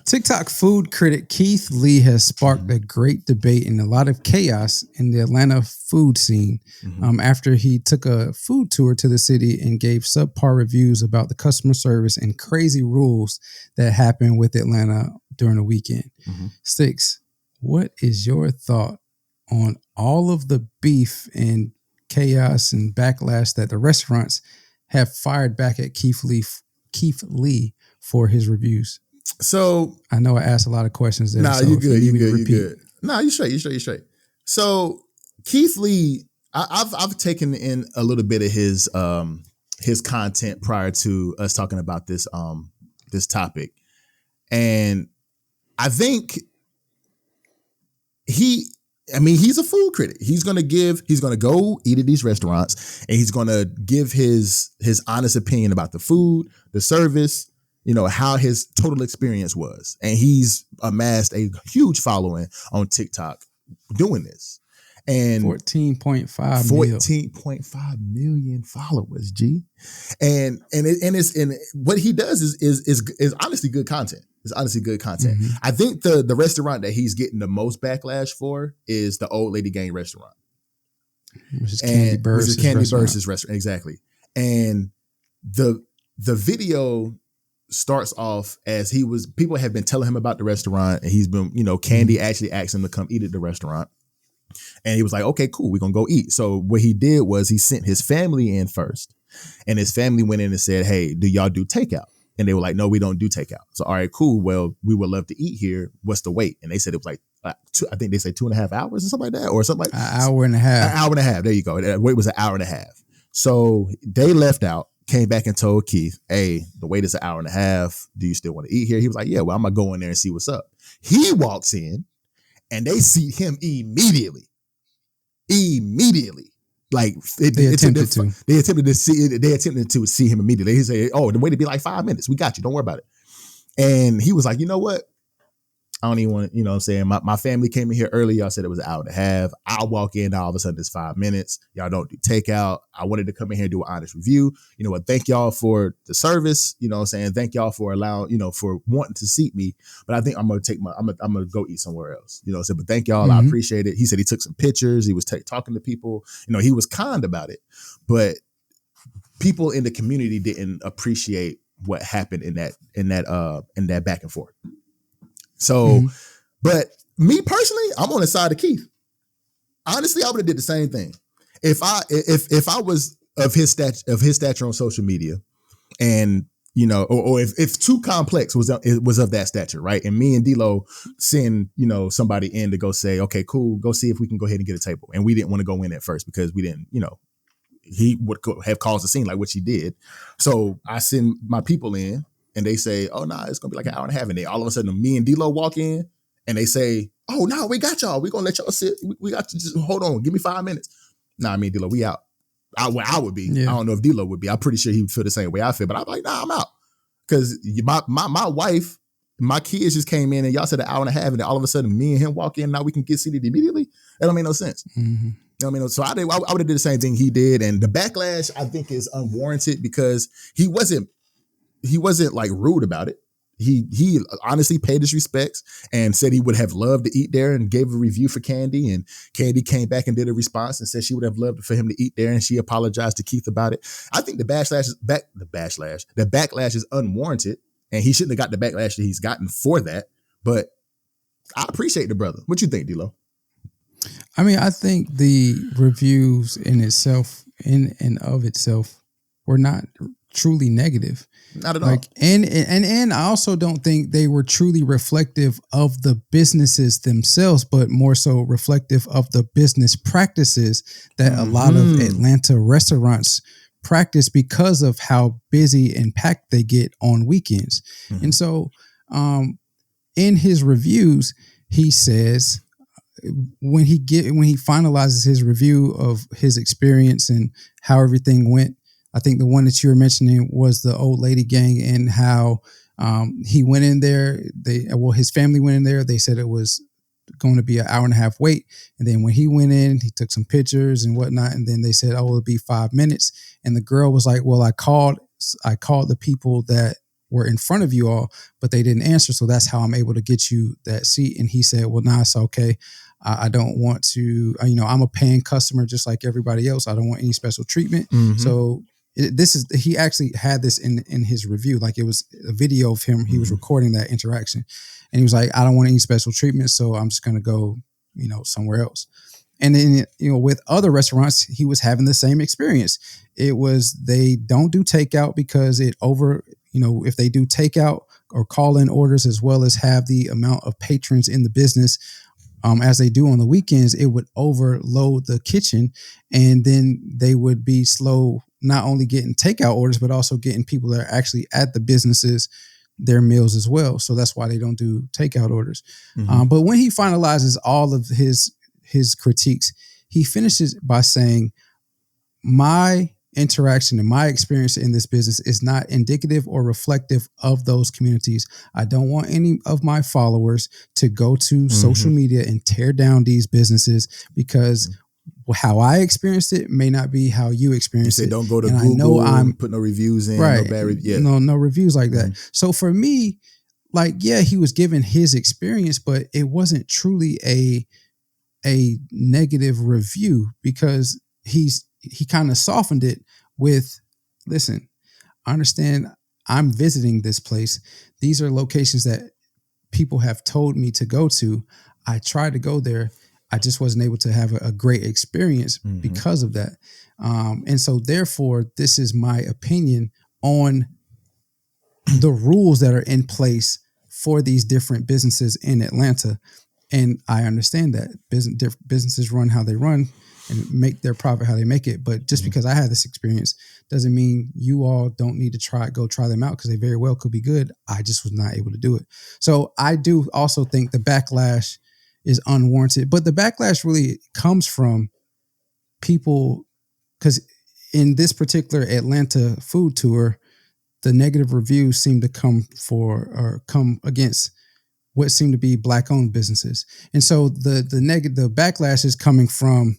TikTok food critic Keith Lee has sparked a great debate and a lot of chaos in the Atlanta food scene after he took a food tour to the city and gave subpar reviews about the customer service and crazy rules that happen with Atlanta during the weekend. Sticks, what is your thought on all of the beef and chaos and backlash that the restaurants have fired back at Keith Lee for his reviews? So I know I asked a lot of questions there. Nah, you good. You good. Nah, you straight. So Keith Lee, I've taken in a little bit of his content prior to us talking about this topic, and I think he's a food critic. He's gonna go eat at these restaurants, and he's gonna give his honest opinion about the food, the service, how his total experience was. And he's amassed a huge following on TikTok doing this. And 14.5 million followers, G. And what he does is honestly good content. It's honestly good content. I think the restaurant that he's getting the most backlash for is the Old Lady Gang restaurant. Which is Candy Burris' restaurant. Exactly. And the video starts off as people have been telling him about the restaurant, and he's been, Candy actually asked him to come eat at the restaurant. And he was like, okay, cool, we're going to go eat. So what he did was he sent his family in first, and his family went in and said, hey, do y'all do takeout? And they were like, no, we don't do takeout. So, all right, cool. Well, we would love to eat here. What's the wait? And they said it was like, I think they said 2.5 hours or something like that, or something like an hour and a half. An hour and a half. There you go. The wait was an hour and a half. So they left out, came back and told Keith, hey, the wait is an hour and a half. Do you still want to eat here? He was like, yeah, well, I'm going to go in there and see what's up. He walks in and they see him immediately. Like they attempted to see him immediately. He said, oh, the wait to be like 5 minutes. We got you. Don't worry about it. And he was like, you know what? I don't even want to, what I'm saying? My family came in here early. Y'all said it was an hour and a half. I'll walk in. All of a sudden it's 5 minutes. Y'all don't do takeout. I wanted to come in here and do an honest review. You know what? Thank y'all for the service. You know what I'm saying? Thank y'all for allowing, for wanting to seat me. But I think I'm going to go eat somewhere else. You know what I'm saying? But thank y'all. I appreciate it. He said he took some pictures. He was talking to people. He was kind about it. But people in the community didn't appreciate what happened in that back and forth. So, but me personally, I'm on the side of Keith. Honestly, I would have did the same thing. If I was of his stature on social media, and or if Too Complex was of that stature, right? And me and D-Lo send somebody in to go say, okay, cool, go see if we can go ahead and get a table. And we didn't want to go in at first because we didn't, he would have caused a scene like what he did. So I send my people in. And they say, oh, nah, it's going to be like an hour and a half. And they all of a sudden, me and D-Lo walk in and they say, oh, no, we got y'all. We're going to let y'all sit. We got to just hold on. Give me 5 minutes. Nah, me and D-Lo, we out. I would be. Yeah. I don't know if D-Lo would be. I'm pretty sure he would feel the same way I feel. But I'm like, nah, I'm out. Because my wife, my kids just came in and y'all said an hour and a half. And then all of a sudden, me and him walk in. Now we can get seated immediately. That don't make no sense. Mm-hmm. You know what I mean? So I would have did the same thing he did. And the backlash, I think, is unwarranted because he wasn't like rude about it. He honestly paid his respects and said he would have loved to eat there and gave a review for Candy. And Candy came back and did a response and said she would have loved for him to eat there. And she apologized to Keith about it. I think the backlash is unwarranted, and he shouldn't have got the backlash that he's gotten for that. But I appreciate the brother. What you think, D-Lo? I mean, I think the reviews in of itself were not truly negative. Not at all. And I also don't think they were truly reflective of the businesses themselves, but more so reflective of the business practices that a lot of Atlanta restaurants practice because of how busy and packed they get on weekends. Mm-hmm. And so in his reviews, he says when he finalizes his review of his experience and how everything went, I think the one that you were mentioning was the Old Lady Gang and how he went in there. His family went in there. They said it was going to be an hour and a half wait. And then when he went in, he took some pictures and whatnot. And then they said, oh, it'll be 5 minutes. And the girl was like, well, I called the people that were in front of you all, but they didn't answer. So that's how I'm able to get you that seat. And he said, well, nah, it's okay. I don't want to, I'm a paying customer just like everybody else. I don't want any special treatment. Mm-hmm. So he actually had this in his review. Like, it was a video of him. He was recording that interaction, and he was like, I don't want any special treatment. So I'm just going to go, somewhere else. And then, with other restaurants, he was having the same experience. It was, they don't do takeout because if they do takeout or call in orders, as well as have the amount of patrons in the business, as they do on the weekends, it would overload the kitchen, and then they would be slow, not only getting takeout orders, but also getting people that are actually at the businesses their meals as well. So that's why they don't do takeout orders. But when he finalizes all of his critiques, he finishes by saying, my interaction and my experience in this business is not indicative or reflective of those communities. I don't want any of my followers to go to social media and tear down these businesses, because how I experienced it may not be how you experienced it. Don't go to and Google I know and put no reviews in. Right. No bad no reviews like that. So for me, like, yeah, he was giving his experience, but it wasn't truly a negative review, because he kind of softened it with, listen, I understand I'm visiting this place. These are locations that people have told me to go to. I tried to go there. I just wasn't able to have a great experience because of that. And so therefore, this is my opinion on the rules that are in place for these different businesses in Atlanta. And I understand that businesses run how they run and make their profit how they make it. But just because I had this experience doesn't mean you all don't need to go try them out, because they very well could be good. I just was not able to do it. So I do also think the backlash is unwarranted, but the backlash really comes from people, because in this particular Atlanta food tour, the negative reviews seem to come against what seem to be Black-owned businesses. And so the backlash is coming from,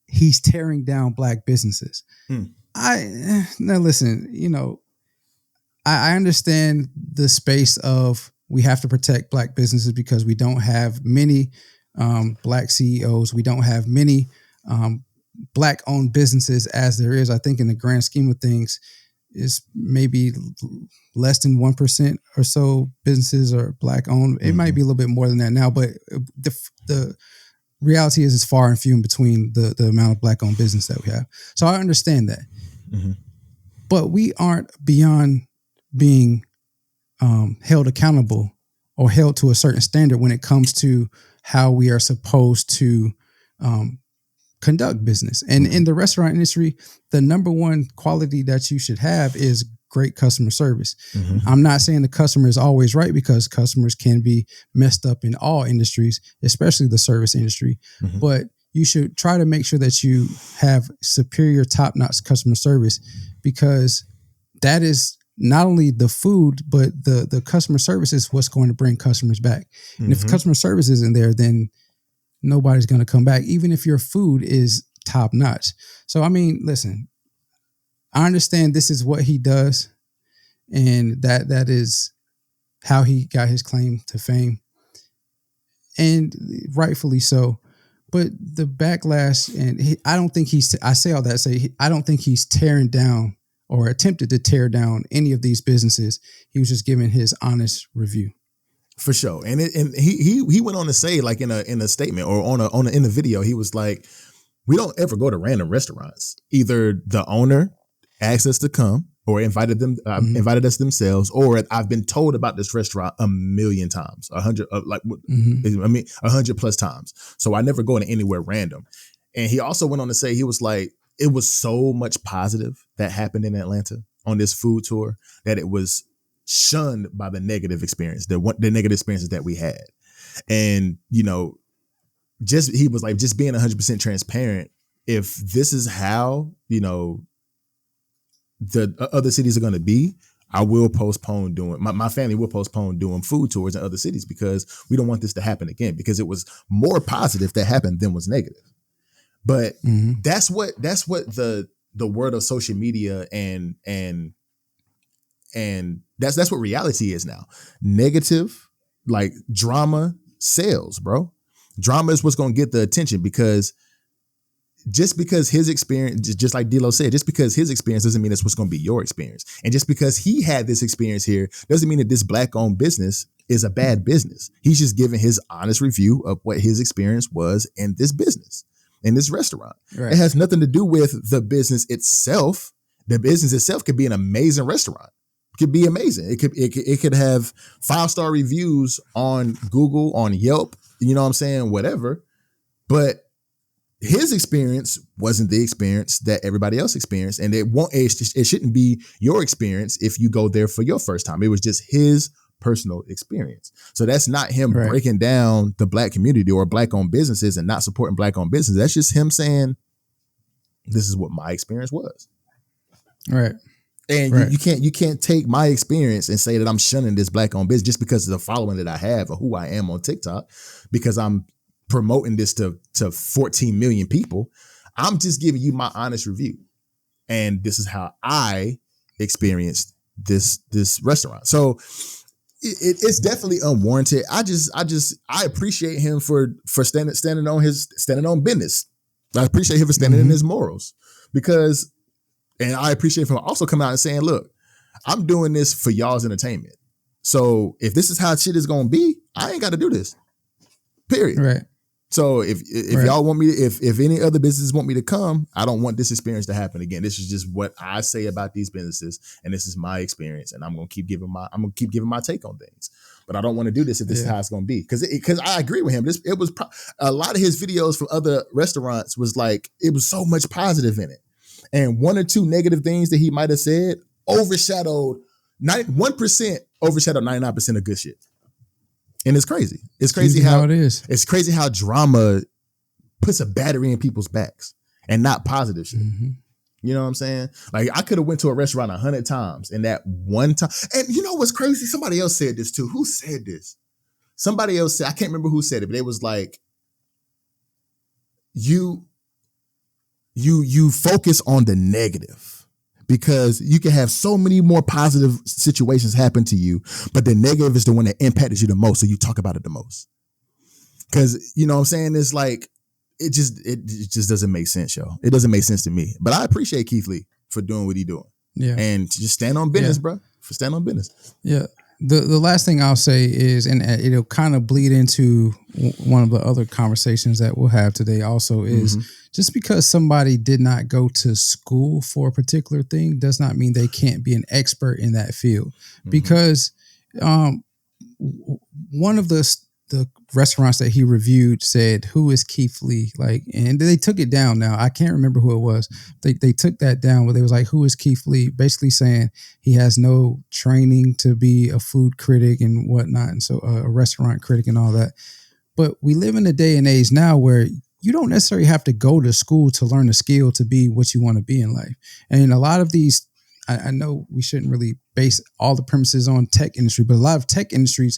he's tearing down Black businesses. Now listen, I understand the space of, we have to protect Black businesses because we don't have many Black CEOs. We don't have many Black-owned businesses as there is. I think in the grand scheme of things, is maybe less than 1% or so businesses are Black-owned. It might be a little bit more than that now, but the reality is it's far and few in between the amount of Black-owned business that we have. So I understand that. But we aren't beyond being held accountable or held to a certain standard when it comes to how we are supposed to conduct business. And in the restaurant industry, the number one quality that you should have is great customer service. I'm not saying the customer is always right, because customers can be messed up in all industries, especially the service industry. But you should try to make sure that you have superior, top-notch customer service, because that is not only the food, but the customer service is what's going to bring customers back. And if customer service isn't there, then nobody's going to come back, even if your food is top notch. So, I mean, listen, I understand this is what he does, and that is how he got his claim to fame, and rightfully so. But the backlash, and I don't think I don't think he's tearing down or attempted to tear down any of these businesses. He was just giving his honest review. For sure. And he went on to say, like, in a statement or in the video, he was like, we don't ever go to random restaurants. Either the owner asked us to come, or invited us themselves, or I've been told about this restaurant a million times, 100 plus times. So I never go to anywhere random. And he also went on to say, he was like, it was so much positive that happened in Atlanta on this food tour that it was shunned by the negative experience, the negative experiences that we had. And, he was like, just being 100% transparent. If this is how, the other cities are going to be, I will postpone my family will postpone doing food tours in other cities, because we don't want this to happen again, because it was more positive that happened than was negative. But that's what the world of social media and That's what reality is now. Negative, like drama sells, bro. Drama is what's going to get the attention, because just because his experience, just like D-Lo said, just because his experience doesn't mean that's what's going to be your experience. And just because he had this experience here doesn't mean that this Black-owned business is a bad business. He's just giving his honest review of what his experience was in this business, in this restaurant. Right. It has nothing to do with the business itself. The business itself could be an amazing restaurant. It could be amazing. It could have 5-star reviews on Google, on Yelp, you know what I'm saying, whatever. But his experience wasn't the experience that everybody else experienced, and it shouldn't be your experience if you go there for your first time. It was just his personal experience. So that's not him breaking down the Black community or Black-owned businesses and not supporting Black-owned businesses. That's just him saying, this is what my experience was. Right. And you can't take my experience and say that I'm shunning this Black-owned business just because of the following that I have or who I am on TikTok, because I'm promoting this to 14 million people. I'm just giving you my honest review. And this is how I experienced this restaurant. So it's definitely unwarranted. I appreciate him for standing on business. I appreciate him for standing in his morals, and I appreciate him also coming out and saying, look, I'm doing this for y'all's entertainment. So if this is how shit is going to be, I ain't got to do this. Period. Right. So if y'all want me to, if any other businesses want me to come, I don't want this experience to happen again. This is just what I say about these businesses, and this is my experience, and I'm gonna keep giving my take on things. But I don't want to do this if this is how it's gonna be, because I agree with him. It was a lot of his videos from other restaurants was like, it was so much positive in it, and 1 or 2 negative things that he might have said overshadowed 1% overshadowed 99% of good shit. And it's crazy. It's crazy how it is. It's crazy how drama puts a battery in people's backs and not positive shit. Mm-hmm. You know what I'm saying? Like, I could have went to a restaurant 100 times, and that one time. And you know what's crazy? Somebody else said this too. Who said this? Somebody else said, I can't remember who said it, but it was like, you focus on the negative, because you can have so many more positive situations happen to you, but the negative is the one that impacted you the most. So you talk about it the most. Because, you know what I'm saying? It's like, it just doesn't make sense, yo. It doesn't make sense to me. But I appreciate Keith Lee for doing what he's doing. Yeah. And just stand on business, bro. Stand on business. Yeah. The last thing I'll say is, and it'll kind of bleed into one of the other conversations that we'll have today also, is just because somebody did not go to school for a particular thing does not mean they can't be an expert in that field. Because one of the restaurants that he reviewed said, who is Keith Lee? Like, and they took it down now. I can't remember who it was. They took that down, but they was like, who is Keith Lee? Basically saying he has no training to be a food critic and whatnot. And so a restaurant critic and all that. But we live in a day and age now where you don't necessarily have to go to school to learn a skill to be what you want to be in life. And a lot of these, I know we shouldn't really base all the premises on tech industry, but a lot of tech industries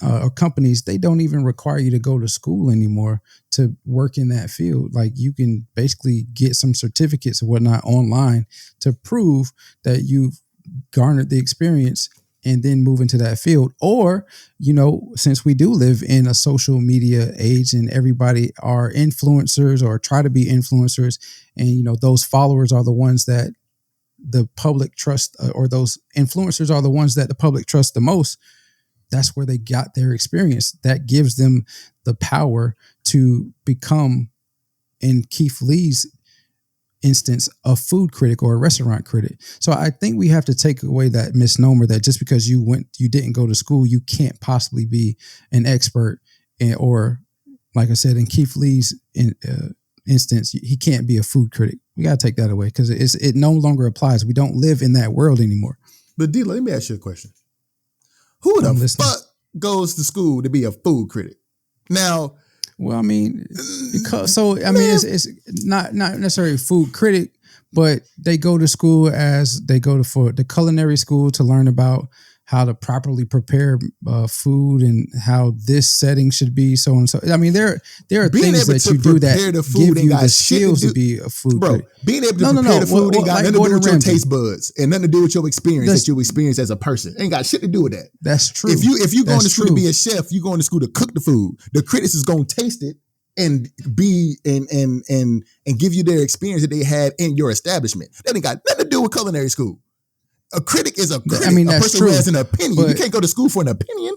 or companies, they don't even require you to go to school anymore to work in that field. Like, you can basically get some certificates or whatnot online to prove that you've garnered the experience and then move into that field. Or, you know, since we do live in a social media age and everybody are influencers or try to be influencers, and, you know, those followers are the ones that the public trust, or those influencers are the ones that the public trust the most. That's where they got their experience. That gives them the power to become, in Keith Lee's instance, a food critic or a restaurant critic. So I think we have to take away that misnomer that just because you didn't go to school, you can't possibly be an expert, or, like I said, in Keith Lee's instance, he can't be a food critic. We got to take that away, because it no longer applies. We don't live in that world anymore. But D, let me ask you a question. Who the fuck goes to school to be a food critic? Now, well, I mean, it's not necessarily a food critic, but they go to school for the culinary school to learn about how to properly prepare food and how this setting should be, so and so. I mean, there are being things that you do that give you the skills to be a food critic. Being able to prepare the food ain't got nothing to do with your taste buds and nothing to do with your experience that you experience as a person. Ain't got shit to do with that. That's true. If you going to school to be a chef, you going to school to cook the food. The critics is going to taste it and be and give you their experience that they had in your establishment. That ain't got nothing to do with culinary school. A critic is a critic. I mean, that's a person who has an opinion. You can't go to school for an opinion.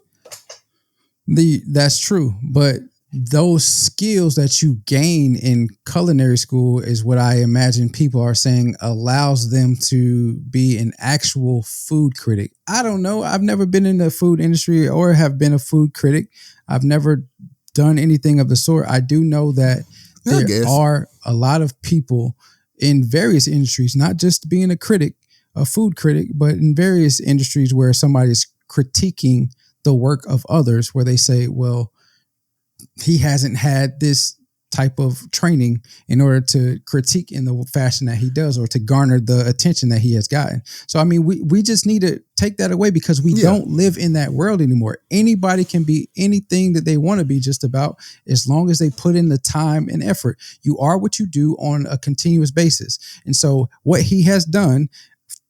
That's true, but those skills that you gain in culinary school is what I imagine people are saying allows them to be an actual food critic. I don't know. I've never been in the food industry or have been a food critic. I've never done anything of the sort. I do know that there are a lot of people in various industries, not just being a critic, a food critic, but in various industries where somebody's critiquing the work of others, where they say, well, he hasn't had this type of training in order to critique in the fashion that he does or to garner the attention that he has gotten. So, I mean, we just need to take that away because we don't live in that world anymore. Anybody can be anything that they want to be just about as long as they put in the time and effort. You are what you do on a continuous basis. And so what he has done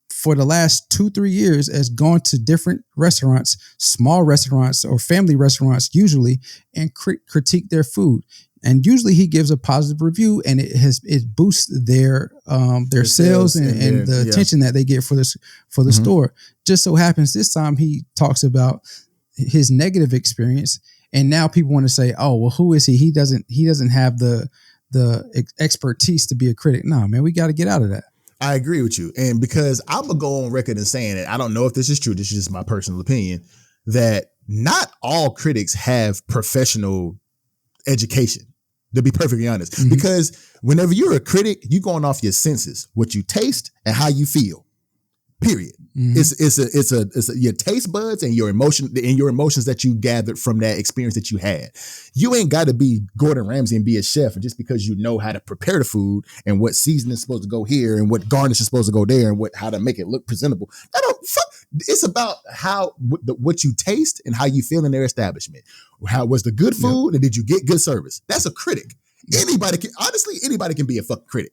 for the last 2-3 years has gone to different restaurants, small restaurants or family restaurants usually, and critique their food. And usually he gives a positive review, and it boosts their sales and the attention that they get for the store. Just so happens this time he talks about his negative experience, and now people want to say, "Oh, well, who is he? He doesn't have the expertise to be a critic." No, man, we got to get out of that. I agree with you, and because I'm gonna go on record and saying that I don't know if this is true. This is just my personal opinion that not all critics have professional education. To be perfectly honest, because whenever you're a critic, you're going off your senses, what you taste and how you feel. Period. It's your taste buds and your emotions that you gathered from that experience that you had. You ain't got to be Gordon Ramsay and be a chef, and just because you know how to prepare the food and what seasoning is supposed to go here and what garnish is supposed to go there and how to make it look presentable. It's about what you taste and how you feel in their establishment. How was the good food and did you get good service? That's a critic. Anybody can be a fucking critic.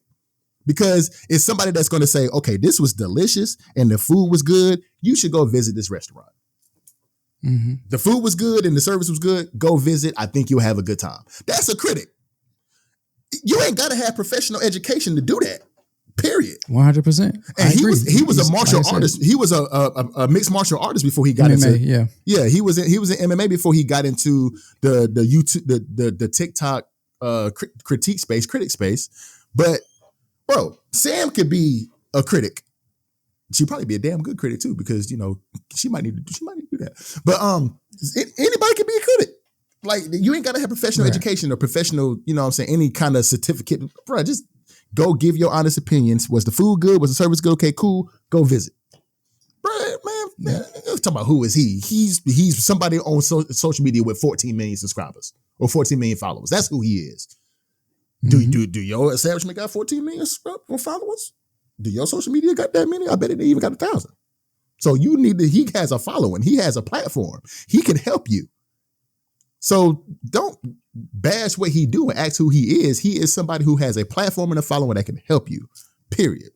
Because it's somebody that's going to say, okay, this was delicious and the food was good. You should go visit this restaurant. The food was good and the service was good. Go visit. I think you'll have a good time. That's a critic. You ain't got to have professional education to do that. Period. 100%. And he was a martial artist. He was a mixed martial artist before he got MMA, into he was in MMA before he got into the YouTube the TikTok critic space. But bro, Sam could be a critic. She'd probably be a damn good critic too, because she might need to do that. But anybody can be a critic. Like, you ain't gotta have professional education or professional, any kind of certificate. Bro, just go give your honest opinions. Was the food good? Was the service good? Okay, cool. Go visit. Bro, man, let's talk about who is he. He's somebody on social media with 14 million subscribers or 14 million followers. That's who he is. Do your establishment got 14 million followers? Do your social media got that many? I bet it even got 1,000. So he has a following. He has a platform. He can help you. So don't bash what he do and ask who he is. He is somebody who has a platform and a following that can help you, period.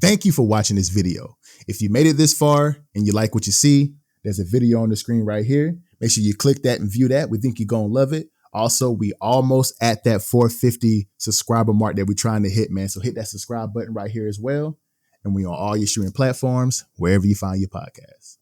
Thank you for watching this video. If you made it this far and you like what you see, there's a video on the screen right here. Make sure you click that and view that. We think you're going to love it. Also, we almost at that 450 subscriber mark that we're trying to hit, man. So hit that subscribe button right here as well. And we on all your streaming platforms, wherever you find your podcasts.